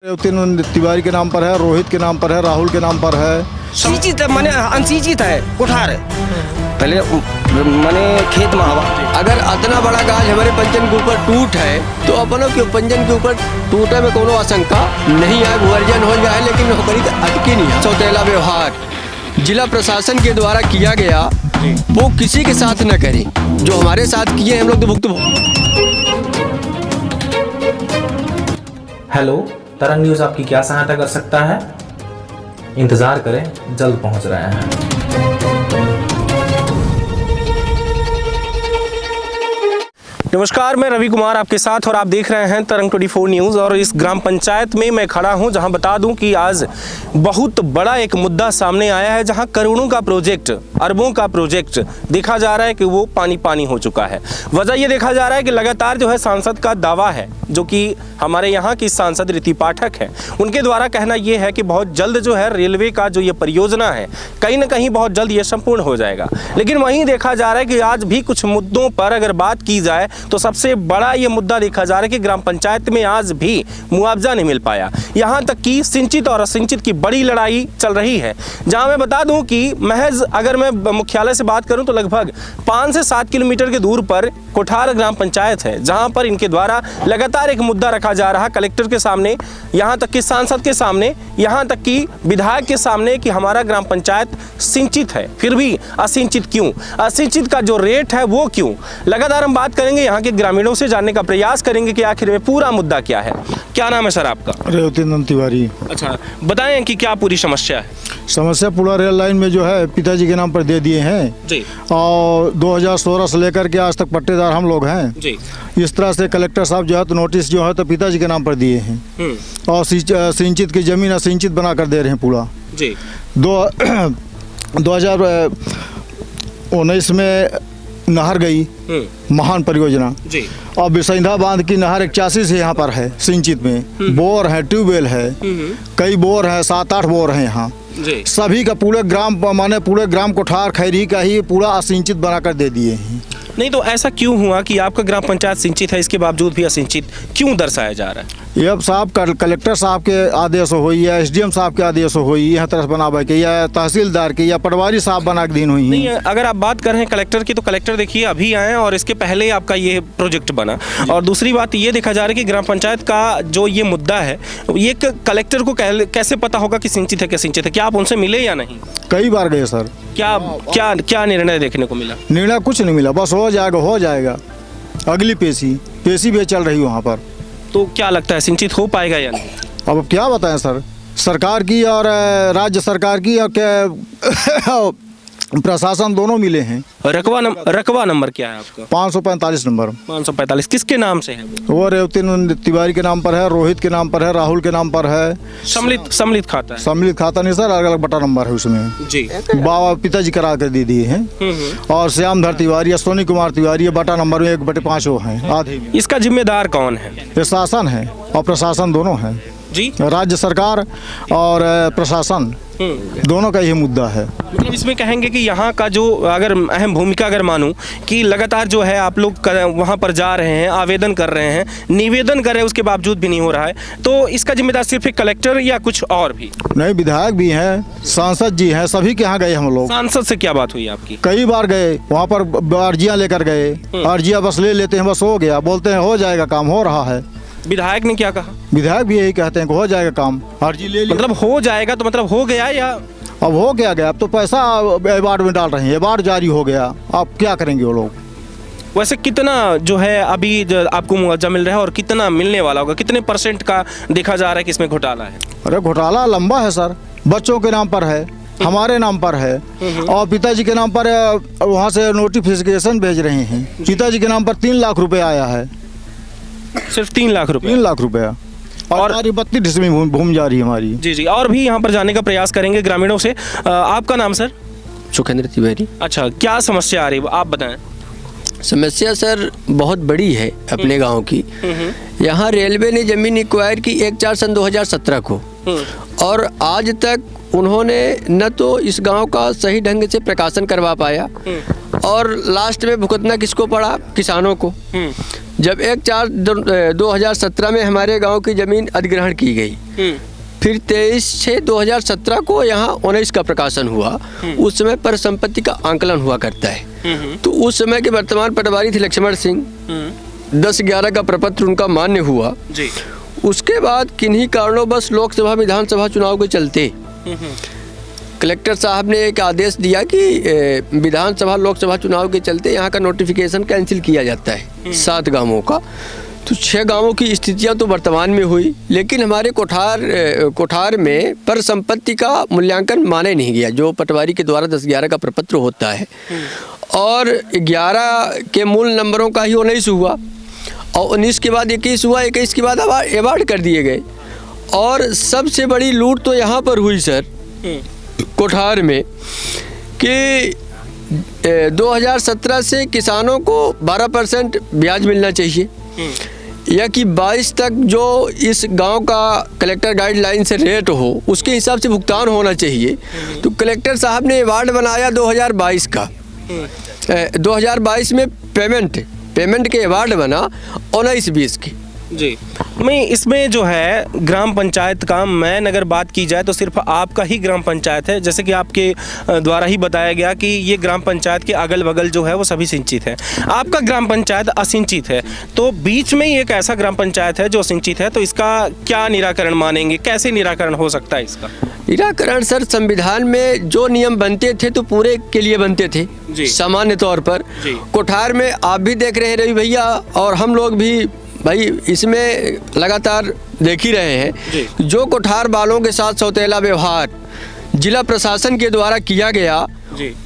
रेवती तिवारी के नाम पर है, रोहित के नाम पर है, राहुल के नाम पर है। सिंचित माने अनसिंचित है कोठार पहले माने खेत में हवा। अगर इतना बड़ा गाज हमारे पंचन के ऊपर टूट है तो अपनों के पंचन के ऊपर टूटे में कोनो आशंका नहीं है। भूअर्जन हो जाए लेकिन नौकरी अटकी नहीं है। सौतेला व्यवहार जिला प्रशासन के द्वारा किया गया वो किसी के साथ न करें। जो हमारे साथ किए हम लोग तो भुगत। हेलो, तरंग न्यूज़ आपकी क्या सहायता कर सकता है? इंतज़ार करें, जल्द पहुंच रहे हैं। नमस्कार, मैं रवि कुमार आपके साथ और आप देख रहे हैं तरंग 24 न्यूज़। और इस ग्राम पंचायत में मैं खड़ा हूं जहां बता दूं कि आज बहुत बड़ा एक मुद्दा सामने आया है, जहां करोड़ों का प्रोजेक्ट, अरबों का प्रोजेक्ट देखा जा रहा है कि वो पानी पानी हो चुका है। वजह ये देखा जा रहा है कि लगातार जो है सांसद का दावा है, जो कि हमारे यहाँ की सांसद रीति पाठक है, उनके द्वारा कहना ये है कि बहुत जल्द जो है रेलवे का जो ये परियोजना है कहीं ना कहीं बहुत जल्द ये संपूर्ण हो जाएगा। लेकिन वहीं देखा जा रहा है कि आज भी कुछ मुद्दों पर अगर बात की जाए तो सबसे बड़ा ये मुद्दा देखा जा रहा है कि ग्राम पंचायत में आज भी मुआवजा नहीं मिल पाया। यहाँ तक कि सिंचित और असिंचित की बड़ी लड़ाई चल रही है। जहाँ मैं बता दूं कि महज अगर मैं मुख्यालय से बात करूं तो लगभग 5 से 7 किलोमीटर के दूर पर कोठार ग्राम पंचायत है, जहाँ पर इनके द्वारा लगातार एक मुद्दा रखा जा रहा है कलेक्टर के सामने, यहाँ तक कि सांसद के सामने, यहाँ तक कि विधायक के सामने कि हमारा ग्राम पंचायत सिंचित है फिर भी असिंचित क्यों, असिंचित का जो रेट है वो क्यों। लगातार हम बात करेंगे, यहाँ के ग्रामीणों से जानने का प्रयास करेंगे कि आखिर में पूरा मुद्दा क्या है। क्या नाम है सर आपका? रेवती तिवारी। अच्छा, बताएं कि क्या पूरी समस्या है। समस्या पूरा रेल लाइन में जो है पिताजी के नाम पर दे दिए हैं जी। और 2016 से लेकर के आज तक पट्टेदार हम लोग हैं जी। इस तरह से कलेक्टर साहब जो है तो नोटिस जो है तो पिताजी के नाम पर दिए हैं और सिंचित की जमीन असिंचित बना कर दे रहे हैं पूरा जी। 2019 में नहर गई महान परियोजना जी। और बिसैंधा बांध की नहर 81 से यहाँ पर है सिंचित में। बोर है, ट्यूबवेल है, कई बोर है, 7-8 बोर हैं यहाँ जी। सभी का पूरे ग्राम माने पूरे ग्राम कोठार खैरी का ही पूरा असिंचित बनाकर दे दिए हैं। नहीं तो ऐसा क्यों हुआ कि आपका ग्राम पंचायत सिंचित है इसके बावजूद भी असिंचित क्यों दर्शाया जा रहा है? ये अब साहब कलेक्टर साहब के आदेश हुई या SDM साहब के आदेश हुई यह तरह बनावे के या तहसीलदार के या पटवारी साहब बना के दिन हुई। नहीं, अगर आप बात कर रहे हैं कलेक्टर की तो कलेक्टर देखिए अभी आए और इसके पहले आपका ये प्रोजेक्ट बना। और दूसरी बात ये देखा जा रहा है कि ग्राम पंचायत का जो ये मुद्दा है ये कलेक्टर को कैसे पता होगा कि सिंचित है क्या सिंचित है? क्या आप उनसे मिले या नहीं? कई बार गए सर। क्या निर्णय देखने को मिला? निर्णय कुछ नहीं मिला, बस हो जाएगा। अगली पेशी भी चल रही वहाँ पर। तो क्या लगता है सिंचित हो पाएगा या नहीं? अब क्या बताएं सर, सरकार की और राज्य सरकार की और क्या प्रशासन दोनों मिले हैं। रकबा नंबर क्या है आपका? 545 नंबर। 545 किसके नाम से है वो रेवती तिवारी के नाम पर है, रोहित के नाम पर है, राहुल के नाम पर है। सम्मिलित खाता है? सम्मिलित खाता नहीं सर, अलग अलग बटा नंबर है उसमें जी। बाबा पिताजी करा कर दे दिए हैं और श्यामधर तिवारी, सोनी कुमार तिवारी बटा नंबर में 1/5 वो है आधे। इसका जिम्मेदार कौन है? ये शासन है और प्रशासन दोनों है जी। राज्य सरकार और प्रशासन दोनों का यही मुद्दा है। मतलब इसमें कहेंगे कि यहाँ का जो अगर अहम भूमिका अगर मानूं कि लगातार जो है आप लोग वहाँ पर जा रहे हैं, आवेदन कर रहे हैं, निवेदन कर रहे हैं, उसके बावजूद भी नहीं हो रहा है, तो इसका जिम्मेदार सिर्फ एक कलेक्टर या कुछ और भी? नहीं, विधायक भी हैं, सांसद जी हैं, सभी के यहाँ गए हम लोग। सांसद से क्या बात हुई आपकी? कई बार गए वहाँ पर, अर्जियाँ लेकर गए, अर्जियाँ बस ले लेते हैं, बस हो गया, बोलते हैं हो जाएगा काम, हो रहा है। विधायक ने क्या कहा? विधायक भी यही कहते हैं कि हो जाएगा काम, अर्जी ले ली। मतलब हो जाएगा तो मतलब हो गया या अब हो गया अब तो पैसा एवार्ड में डाल रहे हैं, एवार्ड जारी हो गया, अब क्या करेंगे वो लोग? वैसे कितना जो है अभी जो आपको मुआवजा मिल रहा है और कितना मिलने वाला होगा, कितने % का देखा जा रहा है कि इसमें घोटाला है? अरे घोटाला लंबा है सर, बच्चों के नाम पर है, हमारे नाम पर है और पिताजी के नाम पर वहाँ से नोटिफिकेशन भेज रहे हैं। पिताजी के नाम पर 3 लाख रुपए आया है। सिर्फ 3 लाख रुपए? 3 लाख रुपया और 32 डिसमिल भूमि जा रही है हमारी। जी जी। और भी यहाँ पर जाने का प्रयास करेंगे ग्रामीणों से। आपका नाम सर? सुखेंद्र तिवारी। अच्छा, क्या समस्या आ रही है आप बताएं। समस्या सर बहुत बड़ी है अपने गांव की। यहाँ रेलवे ने जमीन एक्वायर की 1/4 सन 2017 को और आज तक उन्होंने न तो इस गांव का सही ढंग से प्रकाशन करवा पाया और लास्ट में भुगतना किसको पड़ा? किसानों को। जब 1/4/2017 में हमारे गांव की ज़मीन अधिग्रहण की गई, फिर 23/6/2017 को यहाँ 19 का प्रकाशन हुआ। उस समय पर संपत्ति का आंकलन हुआ करता है। तो उस समय के वर्तमान पटवारी थे लक्ष्मण सिंह। 10/11 का प्रपत्र उनका मान्य हुआ जी। उसके बाद किन्हीं कारणों बस लोकसभा विधानसभा चुनाव के चलते कलेक्टर साहब ने एक आदेश दिया कि विधानसभा लोकसभा चुनाव के चलते यहाँ का नोटिफिकेशन कैंसिल किया जाता है 7 गांवों का। तो 6 गांवों की स्थितियाँ तो वर्तमान में हुई, लेकिन हमारे कोठार में पर संपत्ति का मूल्यांकन माने नहीं गया, जो पटवारी के द्वारा 10/11 का प्रपत्र होता है। और 11 के मूल नंबरों का ही 19 हुआ, और 19 के बाद 21 हुआ, 21 के बाद अवार्ड कर दिए गए। और सबसे बड़ी लूट तो यहाँ पर हुई सर कोठार में कि 2017 से किसानों को 12% ब्याज मिलना चाहिए, या कि 22 तक जो इस गांव का कलेक्टर गाइडलाइन से रेट हो उसके हिसाब से भुगतान होना चाहिए। तो कलेक्टर साहब ने अवार्ड बनाया 2022 का। 2022 में पेमेंट के अवार्ड बना 19-20 की। जी, मैं इसमें जो है ग्राम पंचायत का मैन अगर बात की जाए तो सिर्फ आपका ही ग्राम पंचायत है, जैसे कि आपके द्वारा ही बताया गया कि ये ग्राम पंचायत के अगल बगल जो है वो सभी सिंचित है, आपका ग्राम पंचायत असिंचित है। तो बीच में ही एक ऐसा ग्राम पंचायत है जो सिंचित है, तो इसका क्या निराकरण मानेंगे, कैसे निराकरण हो सकता है इसका? निराकरण सर, संविधान में जो नियम बनते थे तो पूरे के लिए बनते थे सामान्य तौर पर। कोठार में आप भी देख रहे हैं रवि भैया, और हम लोग भी भाई इसमें लगातार देख ही रहे हैं, जो कोठार वालों के साथ सौतेला व्यवहार जिला प्रशासन के द्वारा किया गया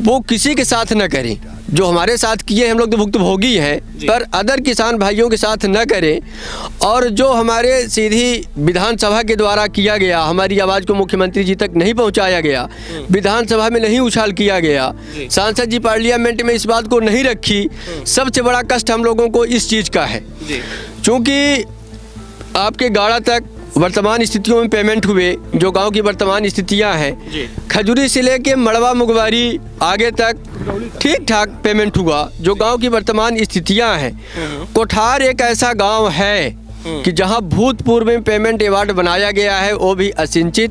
वो किसी के साथ न करें। जो हमारे साथ किए हम लोग तो भुक्तभोगी हैं, पर अदर किसान भाइयों के साथ न करें। और जो हमारे सीधी विधानसभा के द्वारा किया गया, हमारी आवाज़ को मुख्यमंत्री जी तक नहीं पहुंचाया गया, विधानसभा में नहीं उछाल किया गया, सांसद जी पार्लियामेंट में इस बात को नहीं रखी। सबसे बड़ा कष्ट हम लोगों को इस चीज़ का है, क्योंकि आपके गाड़ा तक वर्तमान स्थितियों में पेमेंट हुए, जो गांव की वर्तमान स्थितियां हैं, खजूरी से लेके मड़वा मुगवारी आगे तक ठीक ठाक पेमेंट हुआ, जो गांव की वर्तमान स्थितियां हैं। कोठार एक ऐसा गांव है कि जहां भूतपूर्व में पेमेंट अवार्ड बनाया गया है, वो भी असिंचित।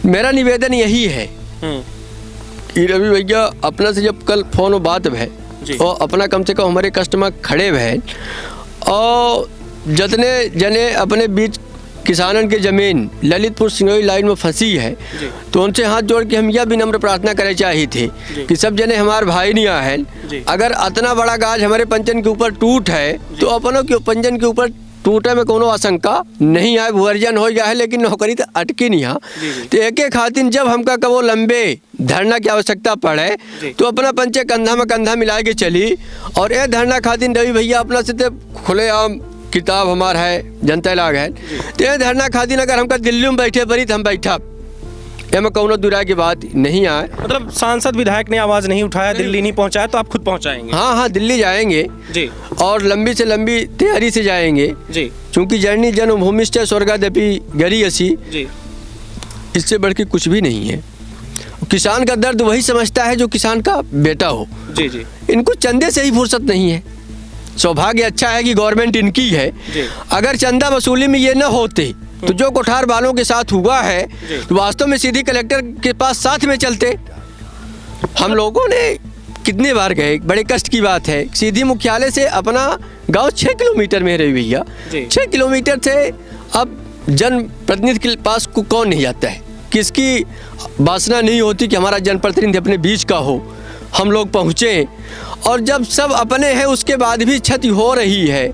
मेरा निवेदन यही है कि रवि भैया अपना से जब कल फोन बात है और अपना कम से कम हमारे कस्टमर खड़े हैं, और जितने जने अपने बीच किसानन के ज़मीन ललितपुर सिंगोई लाइन में फंसी है, तो उनसे हाथ जोड़ के हम यह भी नम्र प्रार्थना करे चाहिए थे कि सब जने हमारे भाई नहीं हैं। अगर इतना बड़ा गाज हमारे पंचन के ऊपर टूट है तो अपनों के पंचन के ऊपर टूटे में कोनो आशंका नहीं है, भूअर्जन हो गया है, लेकिन नौकरी तो अटकी नहीं है। तो एक खातिर जब हमका कबो लंबे धरना की आवश्यकता पड़े तो अपना पंचे कंधा में कंधा मिला के चली। और ये धरना खातिर रवि भैया अपना से तो खुलेआम किताब हमारा है, जनता लाग है। तो ये धरना खातिर अगर हमका दिल्ली में बैठे पड़ी तो हम बैठा, में कोनो दुरा की बात नहीं आए। मतलब सांसद विधायक ने आवाज़ नहीं उठाया, दिल्ली नहीं पहुंचाया, तो आप खुद पहुंचाएंगे? हाँ, दिल्ली जाएंगे जी, और लंबी से लंबी तैयारी से जाएंगे जी, क्योंकि जर्नी जन्मभूमि से स्वर्गादपि गरी असी जी, इससे बढ़ के कुछ भी नहीं है। किसान का दर्द वही समझता है जो किसान का बेटा हो। जी जी, इनको चंदे से ही फुर्सत नहीं है। सौभाग्य अच्छा है कि गवर्नमेंट इनकी है। अगर चंदा वसूली में ये न होते तो जो कोठार वालों के साथ हुआ है तो वास्तव में सीधी कलेक्टर के पास साथ में चलते। हम लोगों ने कितने बार गए, बड़े कष्ट की बात है। सीधी मुख्यालय से अपना गांव 6 किलोमीटर में रही भैया, 6 किलोमीटर से अब जनप्रतिनिधि के पास कौन नहीं जाता है? किसकी वासना नहीं होती कि हमारा जनप्रतिनिधि अपने बीच का हो, हम लोग पहुँचे। और जब सब अपने हैं उसके बाद भी क्षति हो रही है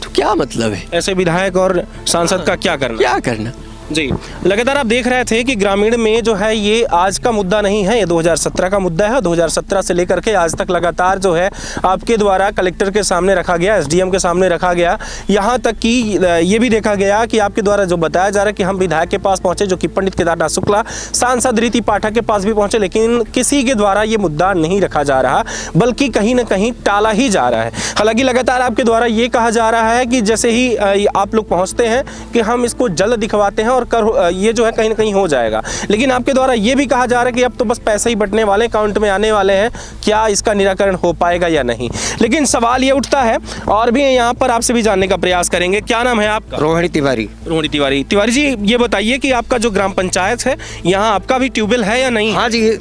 तो क्या मतलब है? ऐसे विधायक और सांसद का क्या करना? जी, लगातार आप देख रहे थे कि ग्रामीण में जो है ये आज का मुद्दा नहीं है, ये 2017 का मुद्दा है। 2017 से लेकर के आज तक लगातार जो है आपके द्वारा कलेक्टर के सामने रखा गया, एसडीएम के सामने रखा गया, यहाँ तक कि ये भी देखा गया कि आपके द्वारा जो बताया जा रहा है कि हम विधायक के पास पहुँचे जो कि पंडित केदारनाथ शुक्ला, सांसद रीति पाठक के पास भी पहुँचे, लेकिन किसी के द्वारा ये मुद्दा नहीं रखा जा रहा, बल्कि कहीं ना कहीं टाला ही जा रहा है। हालांकि लगातार आपके द्वारा ये कहा जा रहा है कि जैसे ही आप लोग पहुँचते हैं कि हम इसको जल्द दिखवाते हैं और और ये जो है कहीं ना कहीं हो जाएगा। लेकिन आपके द्वारा ये भी कहा जा रहा है कि अब तो बस पैसे ही बटने वाले, अकाउंट में आने वाले हैं, क्या इसका निराकरण हो पाएगा या नहीं। लेकिन सवाल ये उठता है और भी यहाँ पर आपसे भी जानने का प्रयास करेंगे। क्या नाम है आपका? रोहिणी तिवारी। रोहिणी तिवारी। तिवारी जी, ये बताइए कि आपका जो ग्राम पंचायत है यहाँ आपका भी ट्यूबवेल है या नहीं? हाँ जी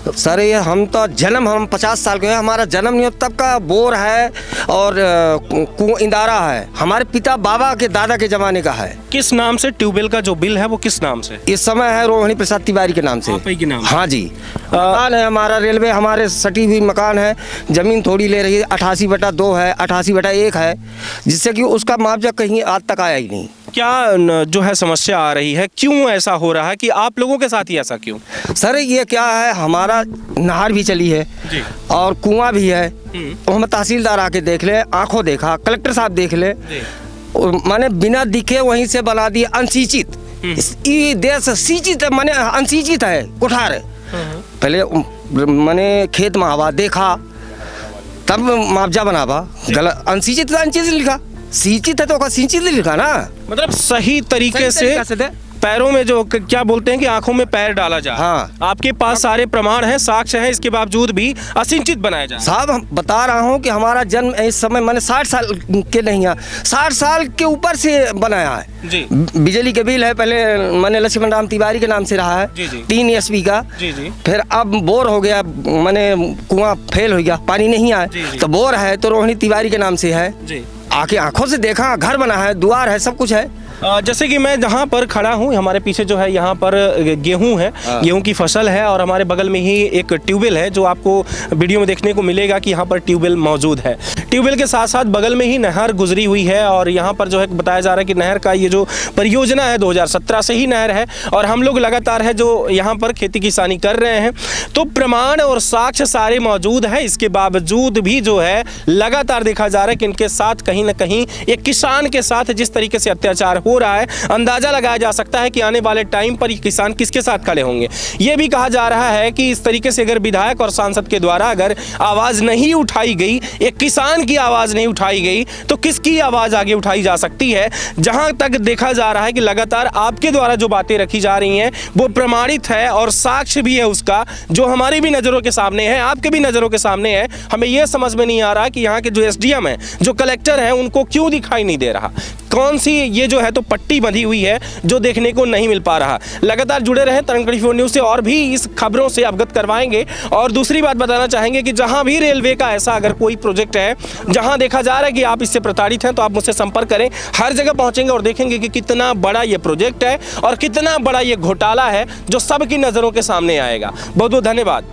सर, ये हम 50 साल के हैं, हमारा जन्म नहीं हो तब का बोर है और इंदारा है, हमारे पिता बाबा के दादा के जमाने का है। किस नाम से ट्यूबवेल का जो बिल है वो किस नाम से? इस समय है रोहिणी प्रसाद तिवारी के नाम से। आप ही के नाम? हाँ जी। मकान है हमारा, रेलवे हमारे सटी हुई मकान है, जमीन थोड़ी ले रही है, 88/2 है, 88/1 है, जिससे कि उसका मुआवजा कहीं आज तक आया ही नहीं। क्या जो है समस्या आ रही है, क्यों ऐसा हो रहा है कि आप लोगों के साथ ही ऐसा क्यों? सर ये क्या है, हमारा नहर भी चली है जी। और कुआं भी है, हम तहसीलदार आके देख ले, आंखों देखा, कलेक्टर साहब देख ले, माने बिना दिखे वहीं से बना दिए अनसिंचित। ये देश सिंचित माने अनसिंचित है, कुठार है। पहले माने खेत में आवा देखा तब मुआवजा बनावा, गलत अनसिंचित अनसिंचित लिखा, सिंचित है तो सिंचित लिखा ना, मतलब सही तरीके से पैरों में जो क्या बोलते हैं कि आंखों में पैर डाला जाए। हाँ। आपके पास सारे प्रमाण हैं, साक्ष्य हैं, इसके बावजूद भी असिंचित बनाया जाए। साहब हम बता रहा हूँ कि हमारा जन्म इस समय मैंने 60 साल के नहीं है, 60 साल के ऊपर से बनाया है जी। बिजली के बिल है, पहले मैंने लक्ष्मण राम तिवारी के नाम से रहा है जी जी। 3 ESP का जी जी। फिर अब बोर हो गया, मैंने कुआं फेल हो गया, पानी नहीं आया तो बोर है तो रोहिणी तिवारी के नाम से है जी। आके आंखों से देखा, घर बना है, द्वार है, सब कुछ है। जैसे कि मैं जहाँ पर खड़ा हूँ, हमारे पीछे जो है यहाँ पर गेहूं है, गेहूं की फसल है और हमारे बगल में ही एक ट्यूबवेल है जो आपको वीडियो में देखने को मिलेगा कि यहाँ पर ट्यूबवेल मौजूद है। ट्यूबवेल के साथ साथ बगल में ही नहर गुजरी हुई है और यहाँ पर जो है बताया जा रहा है कि नहर का ये जो परियोजना है 2017 से ही नहर है और हम लोग लगातार है जो यहाँ पर खेती किसानी कर रहे हैं, तो प्रमाण और साक्ष्य सारे मौजूद है। इसके बावजूद भी जो है लगातार देखा जा रहा है कि इनके साथ कहीं ना कहीं एक किसान के साथ जिस तरीके से अत्याचार हो रहा है, अंदाजा लगाया जा सकता है कि आने वाले टाइम पर ये किसान किसके साथ खड़े होंगे। यह भी कहा जा रहा है कि इस तरीके से अगर विधायक और सांसद के द्वारा अगर आवाज नहीं उठाई गई, एक किसान की आवाज नहीं उठाई गई, तो किसकी आवाज आगे उठाई जा सकती है। जहां तक देखा जा रहा है कि लगातार आपके द्वारा जो बातें रखी जा रही हैं वो प्रमाणित है और साक्ष्य भी है उसका, जो हमारी भी नजरों के सामने है, आपके भी नजरों के सामने है। हमें यह समझ में नहीं आ रहा कि यहाँ के जो SDM है, जो कलेक्टर है, उनको क्यों दिखाई नहीं दे रहा। कौन सी ये जो है तो पट्टी बंधी हुई है जो देखने को नहीं मिल पा रहा। लगातार जुड़े रहे तरंग 24 न्यूज़ से और भी इस खबरों से अवगत करवाएंगे। और दूसरी बात बताना चाहेंगे कि जहां भी रेलवे का ऐसा अगर कोई प्रोजेक्ट है जहां देखा जा रहा है कि आप इससे प्रताड़ित हैं, तो आप मुझसे संपर्क करें। हर जगह पहुंचेंगे और देखेंगे कि कितना बड़ा ये प्रोजेक्ट है और कितना बड़ा ये घोटाला है जो सबकी नज़रों के सामने आएगा। बहुत बहुत धन्यवाद।